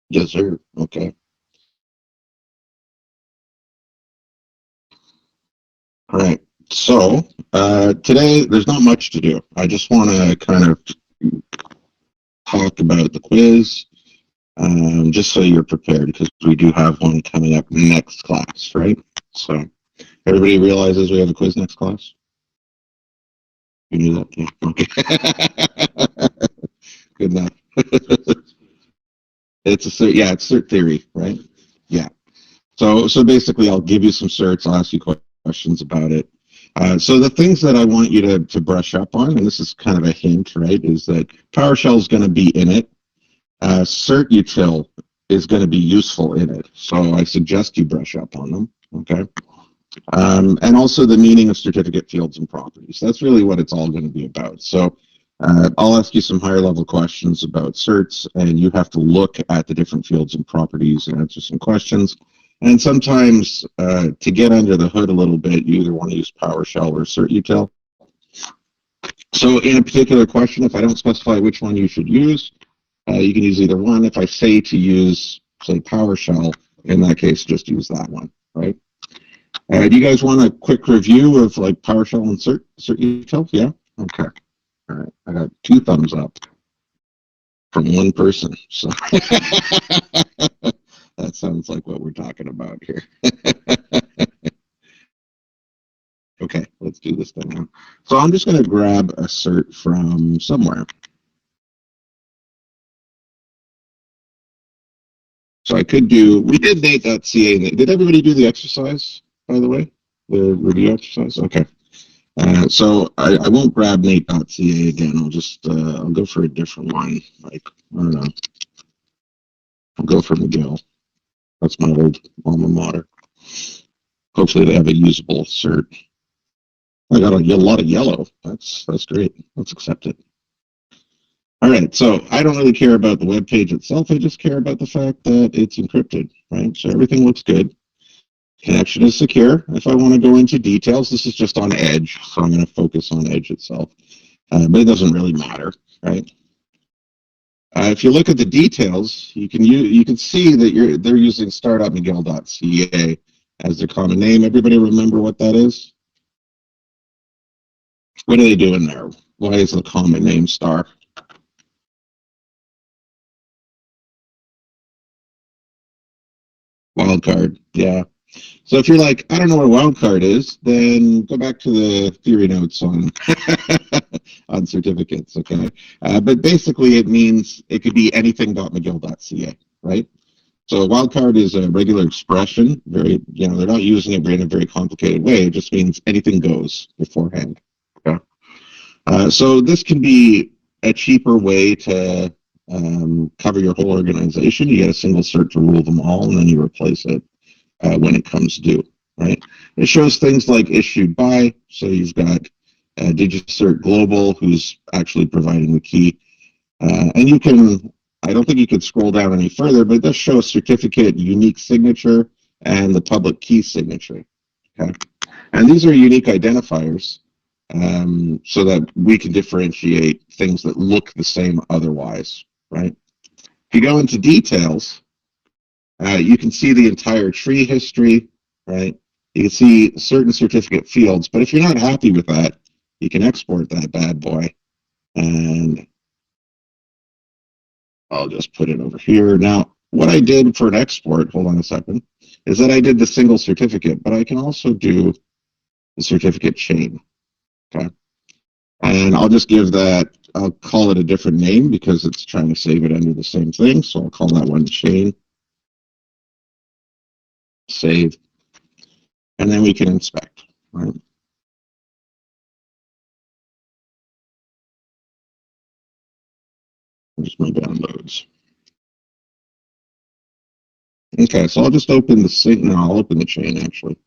Yes, sir. Okay. All right. So today there's not much to do. I just want to kind of talk about the quiz, just so you're prepared because we do have one coming up next class, right? So everybody realizes we have a quiz next class. You knew that, yeah? Okay. Good enough. It's a yeah, it's cert theory, right? Yeah. So basically, I'll give you some certs. I'll ask you questions about it. So the things that I want you to brush up on, and this is kind of a hint, right, is that PowerShell is going to be in it. CertUtil is going to be useful in it. So I suggest you brush up on them. Okay. And also the meaning of certificate fields and properties. That's really what it's all going to be about. So I'll ask you some higher level questions about certs, and you have to look at the different fields and properties and answer some questions. And sometimes to get under the hood a little bit, you either want to use PowerShell or CertUtil. So in a particular question, if I don't specify which one you should use, you can use either one. If I say to use, say, PowerShell, in that case, just use that one, right? Do you guys want a quick review of like PowerShell and CertUtil? Yeah? Okay. All right. I got two thumbs up from one person. So that sounds like what we're talking about here. Okay, let's do this thing now. So I'm just going to grab a cert from somewhere. So I could do, we did Nate.ca. Did everybody do the exercise, by the way? The review exercise? Okay. So I won't grab Nate.ca again. I'll go for a different one. Like, I don't know. I'll go for McGill. That's my old alma mater. Hopefully they have a usable cert. I got a lot of yellow. That's great. Let's accept it. All right. So I don't really care about the web page itself. I just care about the fact that it's encrypted, right? So everything looks good. Connection is secure. If I want to go into details, this is just on Edge, so I'm going to focus on Edge itself. But it doesn't really matter, right? If you look at the details, you can see that they're using startupmcgill.ca as their common name. Everybody remember what that is? What are they doing there? Why is the common name star? Wildcard, yeah. So if you're like, I don't know what a wildcard is, then go back to the theory notes on on certificates, okay? But basically, it means it could be anything.mcgill.ca, right? So a wildcard is a regular expression. They're not using it in a very complicated way. It just means anything goes beforehand. Okay. So this can be a cheaper way to cover your whole organization. You get a single cert to rule them all, and then you replace it when it comes due, right? It shows things like issued by, so you've got DigiCert Global, who's actually providing the key. And you can, I don't think you could scroll down any further, but it does show certificate, unique signature, and the public key signature. Okay. And these are unique identifiers so that we can differentiate things that look the same otherwise, right? If you go into details, you can see the entire tree history, right? You can see certain certificate fields, but if you're not happy with that, you can export that bad boy. And I'll just put it over here. Now, what I did for an export, hold on a second, is that I did the single certificate, but I can also do the certificate chain. Okay. And I'll just give that, I'll call it a different name because it's trying to save it under the same thing. So I'll call that one chain, save, and then we can inspect, right? Just my downloads. Okay, so I'll just open the sync. No, I'll open the chain actually.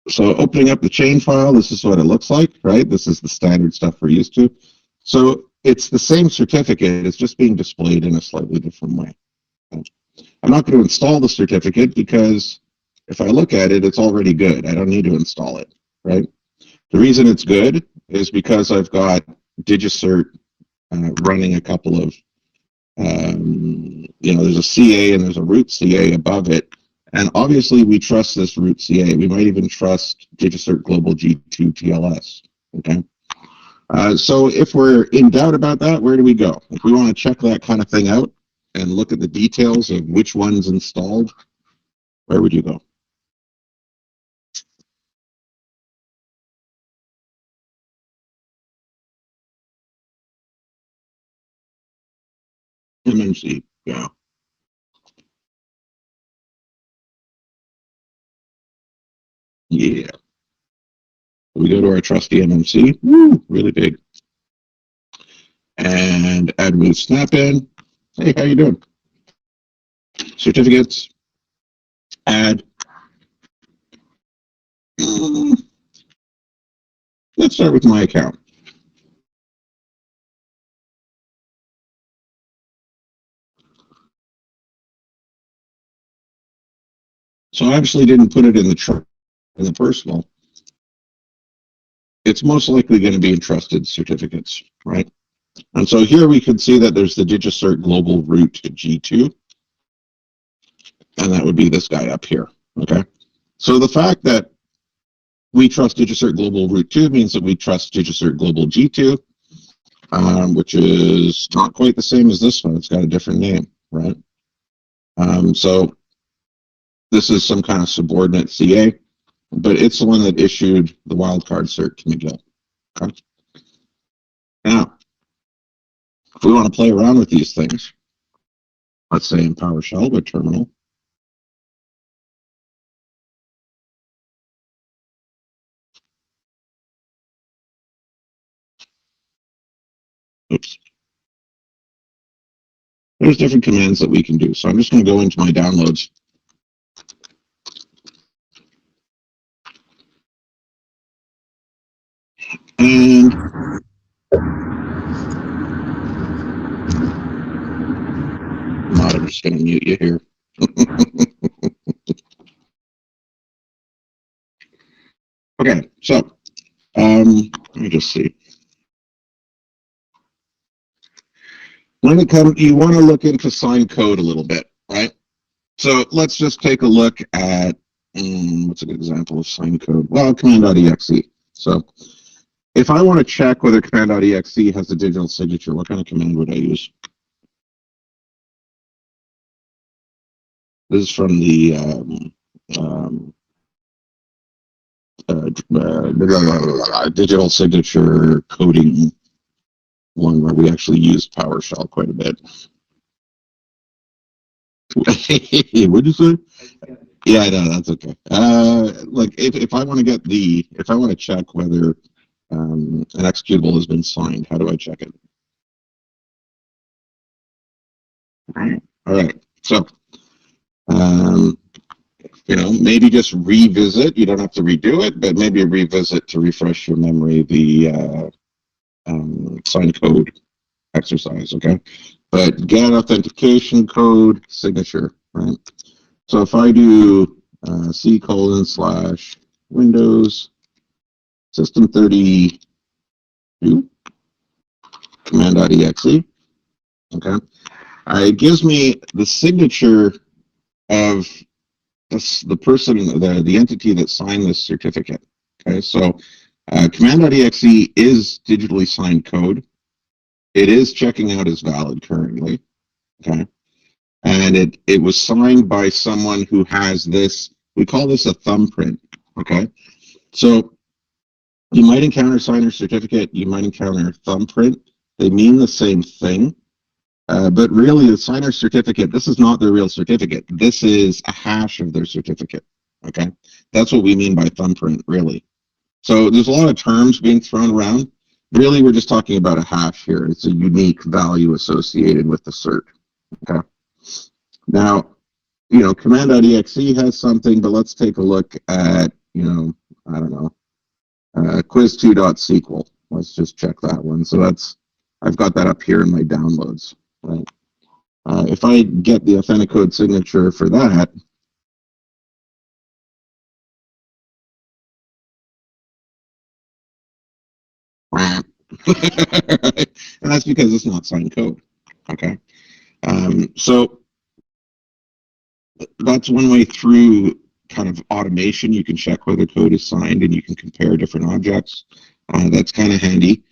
So opening up the chain file, this is what it looks like, right? This is the standard stuff we're used to. So it's the same certificate, it's just being displayed in a slightly different way. I'm not going to install the certificate because if I look at it, it's already good. I don't need to install it, right? The reason it's good is because I've got DigiCert running a couple of There's a CA and there's a root CA above it. And obviously we trust this root CA. We might even trust DigiCert Global G2 TLS. Okay. So if we're in doubt about that, where do we go? If we want to check that kind of thing out and look at the details of which one's installed, where would you go? MMC, yeah. Yeah. We go to our trusty MMC. Woo, really big. And add with snap-in. Hey, how you doing? Certificates. Add. Let's start with my account. So I obviously didn't put it in the personal. It's most likely going to be in trusted certificates, right? And so here we can see that there's the DigiCert Global Root G2, and that would be this guy up here, okay? So the fact that we trust DigiCert Global Root 2 means that we trust DigiCert Global G2, which is not quite the same as this one. It's got a different name, right? So this is some kind of subordinate CA, but it's the one that issued the wildcard cert to McGill. Okay? Now, if we want to play around with these things, let's say in PowerShell with terminal, oops, there's different commands that we can do. So I'm just going to go into my downloads. And I'm just going to mute you here. Okay, so let me just see. When it comes, you want to look into sign code a little bit, right? So let's just take a look at what's a good example of sign code? Well, command.exe. So if I want to check whether command.exe has a digital signature, what kind of command would I use? This is from the digital signature coding one where we actually used PowerShell quite a bit. What'd you say? Yeah, I know, that's okay. Like if I want to if I want to check whether an executable has been signed, how do I check it? All right, so maybe just revisit. You don't have to redo it, but maybe revisit to refresh your memory the sign code exercise. Okay, but get authentication code signature, right? So if I do C:/Windows system 32 command.exe, okay, it gives me the signature of the person, the entity that signed this certificate. Okay, so command.exe is digitally signed code. It is checking out as valid currently. Okay, and it was signed by someone who has this. We call this a thumbprint. Okay, so you might encounter signer certificate. You might encounter thumbprint. They mean the same thing. But really, the signer certificate, this is not their real certificate. This is a hash of their certificate. Okay, that's what we mean by thumbprint, really. So there's a lot of terms being thrown around. Really, we're just talking about a hash here. It's a unique value associated with the cert. Okay. Now, command.exe has something, but let's take a look at, I don't know, quiz2.sql. Let's just check that one. So I've got that up here in my downloads. Right. If I get the authenticode signature for that, and that's because it's not signed code. Okay. So that's one way through kind of automation. You can check whether code is signed and you can compare different objects. That's kind of handy.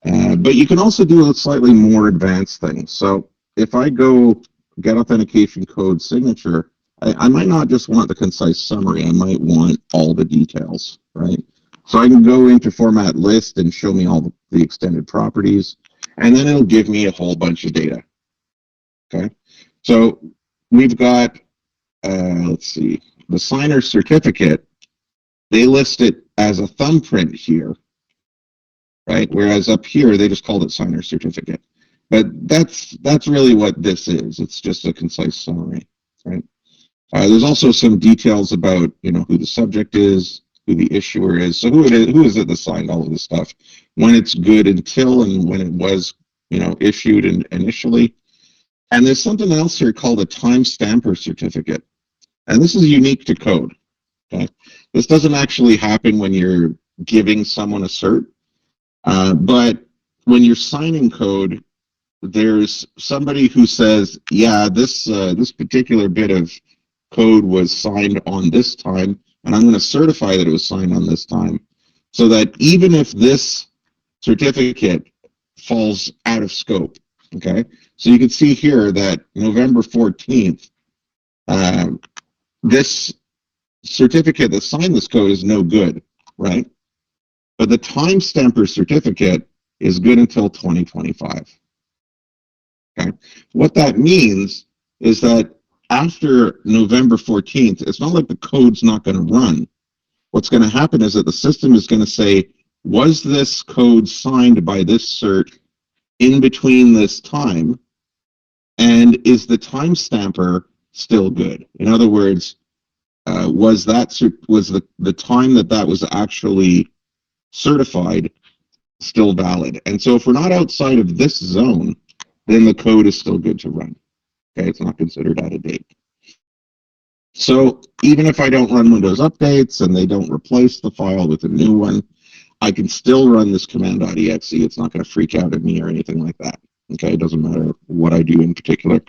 But you can also do a slightly more advanced thing. So if I go get authentication code signature, I might not just want the concise summary. I might want all the details, right? So I can go into format list and show me all the extended properties, and then it'll give me a whole bunch of data. Okay, so we've got, let's see, the signer certificate. They list it as a thumbprint here, right? Whereas up here, they just called it signer certificate. But that's really what this is. It's just a concise summary, right? There's also some details about, who the subject is, who the issuer is. So who is it that signed all of this stuff, when it's good until, and when it was, issued initially. And there's something else here called a timestamper certificate. And this is unique to code. Okay? This doesn't actually happen when you're giving someone a cert. But when you're signing code, there's somebody who says, yeah, this particular bit of code was signed on this time, and I'm going to certify that it was signed on this time, so that even if this certificate falls out of scope, okay? So you can see here that November 14th, this certificate that signed this code is no good, right? But the timestamper certificate is good until 2025. Okay. What that means is that after November 14th, it's not like the code's not going to run. What's going to happen is that the system is going to say, was this code signed by this cert in between this time? And is the timestamper still good? In other words, was the time that was actually certified still valid? And so if we're not outside of this zone, then the code is still good to run. Okay, it's not considered out of date. So even if I don't run Windows updates and they don't replace the file with a new one, I can still run this command.exe. It's not going to freak out at me or anything like that. Okay, it doesn't matter what I do in particular.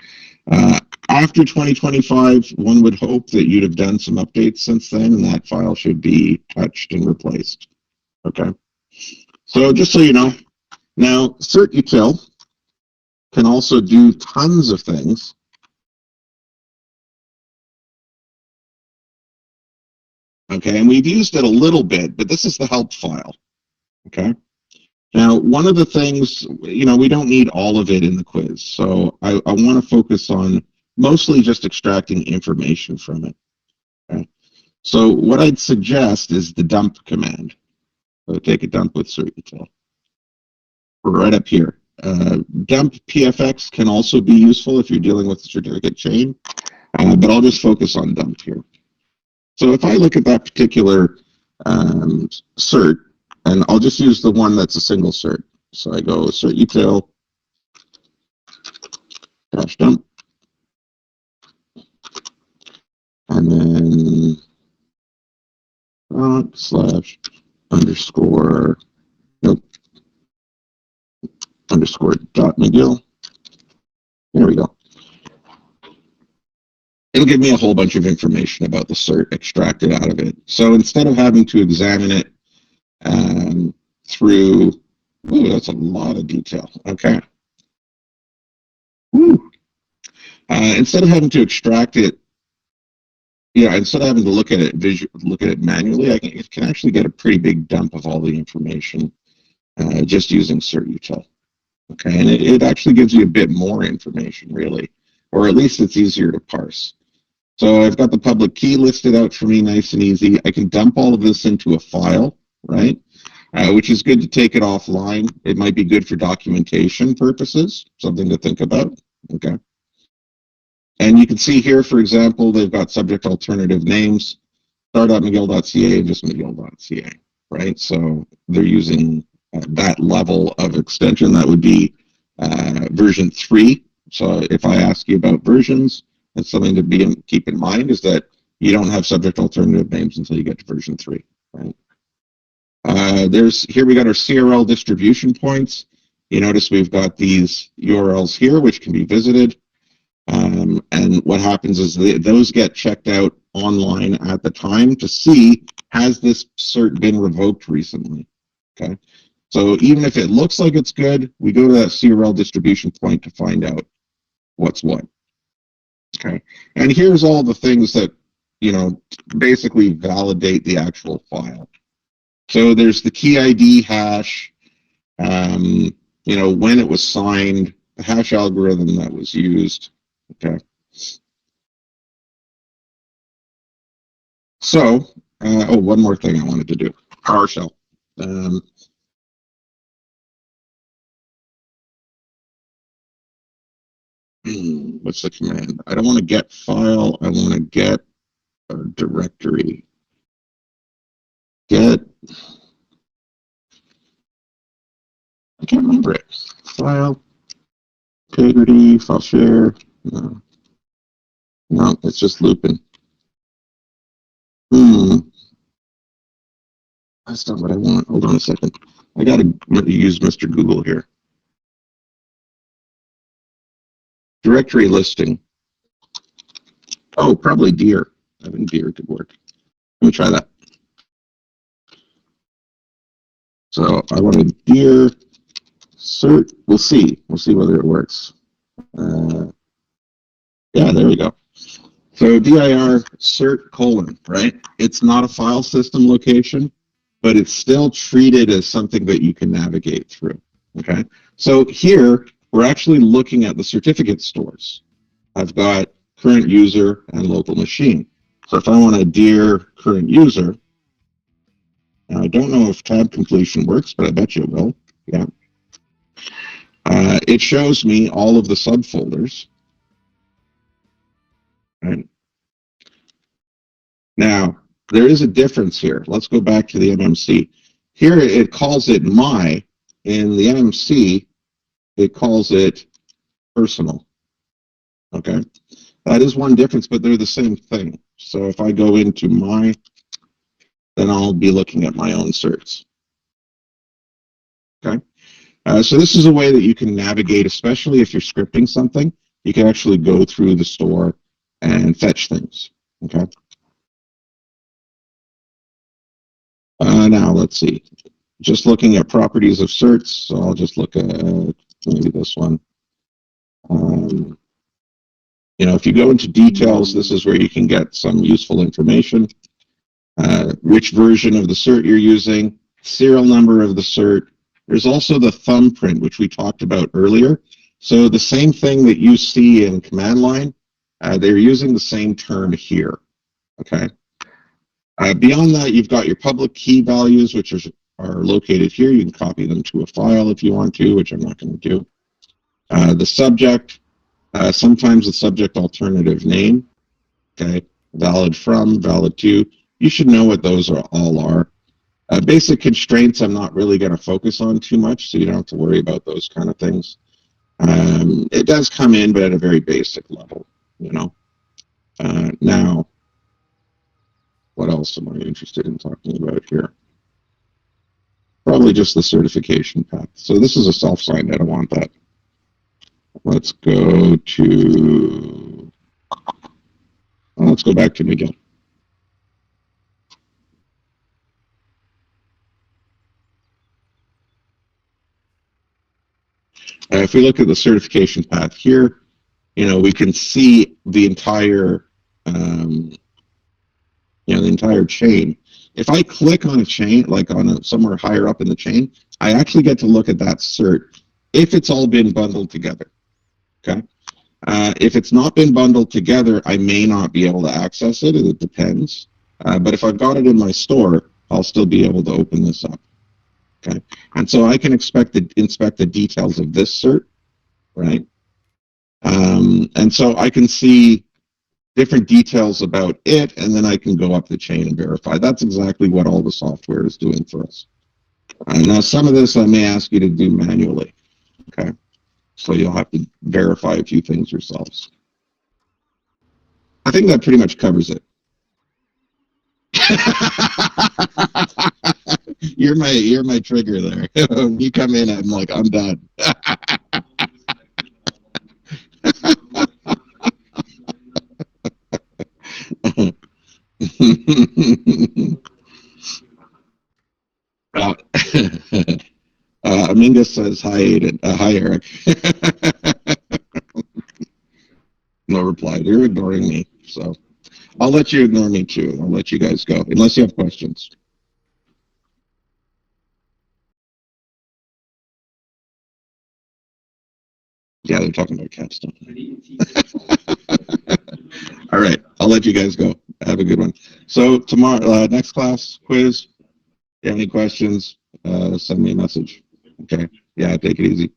After 2025, one would hope that you'd have done some updates since then, and that file should be touched and replaced. Okay, so just so you know, now certutil can also do tons of things. Okay, and we've used it a little bit, but this is the help file. Okay, now one of the things, we don't need all of it in the quiz, so I want to focus on mostly just extracting information from it. Okay, so what I'd suggest is the dump command. So take a dump with certutil. Right up here. Dump PFX can also be useful if you're dealing with the certificate chain, but I'll just focus on dump here. So if I look at that particular cert, and I'll just use the one that's a single cert. So I go certutil dash dump, and then slash underscore, nope, underscore dot McGill. There we go. It'll give me a whole bunch of information about the cert extracted out of it. So instead of having to examine it through, ooh, that's a lot of detail. Okay. Instead of having to extract it, instead of having to look at it manually, I can actually get a pretty big dump of all the information just using certutil. Okay, and it actually gives you a bit more information, really, or at least it's easier to parse. So I've got the public key listed out for me, nice and easy. I can dump all of this into a file, right? Which is good to take it offline. It might be good for documentation purposes, something to think about, okay? And you can see here, for example, they've got subject alternative names, star.mcgill.ca and just mcgill.ca, right? So they're using that level of extension. That would be version 3. So if I ask you about versions, that's something to keep in mind, is that you don't have subject alternative names until you get to version 3, right? Here we got our CRL distribution points. You notice we've got these URLs here, which can be visited. And what happens is those get checked out online at the time to see, has this cert been revoked recently? Okay. So even if it looks like it's good, we go to that CRL distribution point to find out what's what. Okay. And here's all the things that, basically validate the actual file. So there's the key ID hash, when it was signed, the hash algorithm that was used. Okay. So, one more thing I wanted to do. PowerShell. What's the command? I don't want to get file. I want to get a directory. Get. I can't remember it. File. Integrity. File share. No, it's just looping. That's not what I want. Hold on a second. I got to use Mr. Google here. Directory listing. Oh, probably dir. I think dir could work. Let me try that. So I want a dir cert. We'll see. We'll see whether it works. Yeah, there we go. So dir cert : right? It's not a file system location, but it's still treated as something that you can navigate through. Okay. So here we're actually looking at the certificate stores. I've got current user and local machine. So if I want a dir current user, I don't know if tab completion works, but I bet you it will. Yeah. It shows me all of the subfolders. Right. Now, there is a difference here. Let's go back to the MMC. Here it calls it my. In the MMC, it calls it personal. Okay. That is one difference, but they're the same thing. So if I go into my, then I'll be looking at my own certs. Okay. So this is a way that you can navigate, especially if you're scripting something. You can actually go through the store and fetch things. Okay. Now let's see. Just looking at properties of certs, so I'll just look at maybe this one. If you go into details, this is where you can get some useful information. Which version of the cert you're using, serial number of the cert. There's also the thumbprint, which we talked about earlier. So the same thing that you see in command line, they're using the same term here. Okay. Beyond that, you've got your public key values, which are located here. You can copy them to a file if you want to, which I'm not going to do. The subject, sometimes the subject alternative name, okay, valid from, valid to. You should know what those all are. Basic constraints I'm not really going to focus on too much, so you don't have to worry about those kind of things. It does come in, but at a very basic level, Now, what else am I interested in talking about here? Probably just the certification path. So this is a self-signed. I don't want that. Let's go to, let's go back to Miguel. If we look at the certification path here, we can see the entire, the entire chain. If I click on a chain, like on somewhere higher up in the chain, I actually get to look at that cert if it's all been bundled together. Okay. If it's not been bundled together, I may not be able to access it. It depends. But if I've got it in my store, I'll still be able to open this up. Okay. And so I can inspect the details of this cert, right? And so I can see different details about it, and then I can go up the chain and verify. That's exactly what all the software is doing for us. Now, some of this I may ask you to do manually. Okay. So you'll have to verify a few things yourselves. I think that pretty much covers it. You're my trigger there. You come in, I'm like, I'm done. uh, Aminga says hi, Aiden. Hi, Eric. No reply. You're ignoring me, so I'll let you ignore me too. I'll let you guys go, unless you have questions. Yeah, they're talking about capstone. All right, I'll let you guys go. Have a good one. So tomorrow, next class quiz. If you have any questions, send me a message. Okay. Yeah, take it easy.